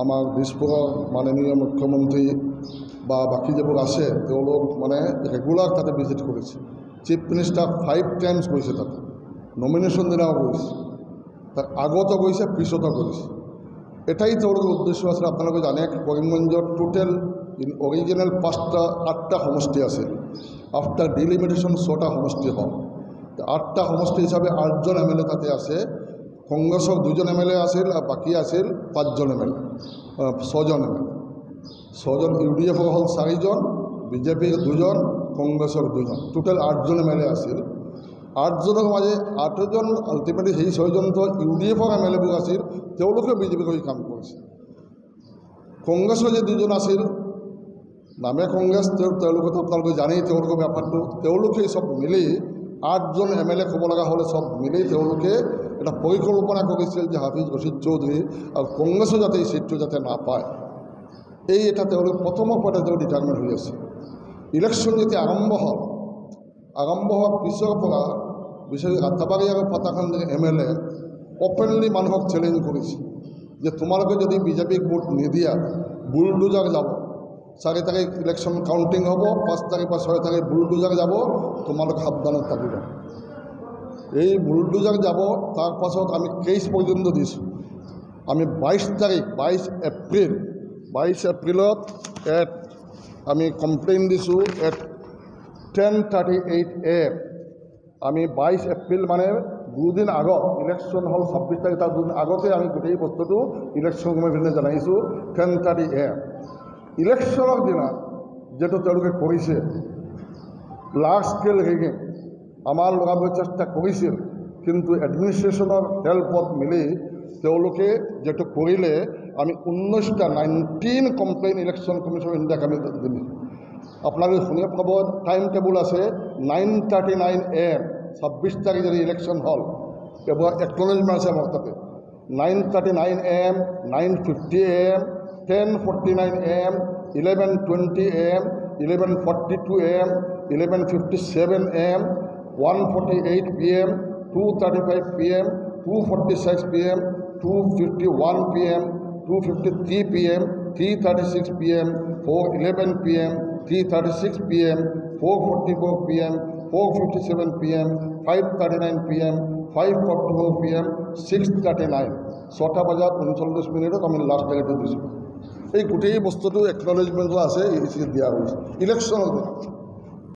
আমাৰ দিছপুৰৰ মাননীয় মুখ্যমন্ত্ৰী বা বাকী যিবোৰ আছে তেওঁলোক মানে ৰেগুলাৰ তাতে ভিজিট কৰিছে। চিফ মিনিষ্টাৰ 5 টাইমছ গৈছে তাতে, নমিনেশ্যন দিনাও গৈছে, তাৰ আগতো গৈছে, পিছতো গৈছে। এটাই তেওঁলোকৰ উদ্দেশ্য আছিল, আপোনালোকে জানে কৰিমগঞ্জত টোটেল অৰিজিনেল 8টা সমষ্টি আছিল। আফটাৰ ডিলিমিটেশ্যন 6টা সমষ্টি হ'ল। 8টা সমষ্টি হিচাপে 8জন MLA তাতে আছে। কংগ্ৰেছৰ 2জন MLA আছিল আৰু বাকী আছিল 5জন MLA, 6জন MLA। 6জন UDFৰ হ'ল 4জন, বিজেপিৰ 2জন, কংগ্ৰেছৰ 2জন, টোটেল 8জন MLA আছিল। 8জনৰ মাজে 8জন আল্টিমেটলি সেই 6জনটো UDFৰ MLAবোৰ আছিল, তেওঁলোকে বিজেপিৰ হৈ কাম কৰিছে। কংগ্ৰেছৰ যে 2জন আছিল, নামে কংগ্ৰেছ, তেওঁলোকেতো আপোনালোকে জানেই তেওঁলোকৰ ব্যাপাৰটো। তেওঁলোকে চব মিলি 8জন MLA ক'ব লগা হ'লে চব মিলি তেওঁলোকে এটা পৰিকল্পনা কৰিছিল যে হাফিজ ৰছিদ চৌধুৰী আৰু কংগ্ৰেছো যাতে এই চিটটো যাতে নাপায়, এই এটা তেওঁলোক প্ৰথমৰ পৰা তেওঁ ডিটাৰমিন হৈ আছে। ইলেকশ্যন যেতিয়া আৰম্ভ হোৱাৰ পিছৰ পৰা বিশেষ আটাবাৰী আৰু পাতাখান MLA অপেনলি মানুহক চেলেঞ্জ কৰিছে যে তোমালোকে যদি বিজেপিক ভোট নিদিয়া, বুলডোজাৰ যাব। 4 তাৰিখ ইলেকশ্যন কাউণ্টিং হ'ব, 5 তাৰিখ বা 6 তাৰিখ বুলডোজাৰ যাব, তোমালোক সাৱধানত থাকিবা। এই বুলডোজাৰ যাব, তাৰ পাছত আমি কেছ পৰ্যন্ত দিছোঁ। আমি 22 এপ্ৰিলত আমি কমপ্লেইন দিছোঁ এট 10:38 AM। আমি 22 এপ্ৰিল মানে 2 দিন আগত, ইলেকশ্যন হ'ল 26 তাৰিখ, তাৰ 2 দিন আগতে আমি গোটেই বস্তুটো ইলেকশ্যন কমিশ্যনে জনাইছোঁ 10:30 AM। ইলেকশ্যনৰ দিনা যিটো তেওঁলোকে কৰিছে লাৰ্জ স্কেল ৰেগিং, আমাৰ লগাবলৈ চেষ্টা কৰিছিল, কিন্তু এডমিনিষ্ট্ৰেশ্যনৰ হেল্পত মিলি তেওঁলোকে যিটো কৰিলে, আমি 19 কমপ্লেইন ইলেকশ্যন কমিশ্যন ইণ্ডিয়াক আমি দিলোঁ। আপোনালোকে শুনি পাব, টাইম টেবুল আছে 9:39 AM, 26 তাৰিখ যদি ইলেকশ্যন হ'ল, এবাৰ একনলেজমেণ্ট আছে আমাৰ তাতে। 9:39 AM, 9:50 AM, 10:49 AM, 11:20 AM, 11:42 AM, 11:57 AM, 1:48 PM, 2:35 PM, 2:46 PM, 2:51 PM, 2:53 PM, 3:36 PM, 4:11 PM, 3:36 PM, 4:44 PM, 4:57 PM, 5:39 PM, 5:44 PM, 6:39, 6টা বজাত 39 মিনিটত আমি লাষ্ট ডেটটো দিছোঁ। এই গোটেই বস্তুটো একনলেজমেণ্টো আছে, দিয়া হৈছে ইলেকশ্যনৰ দিনা।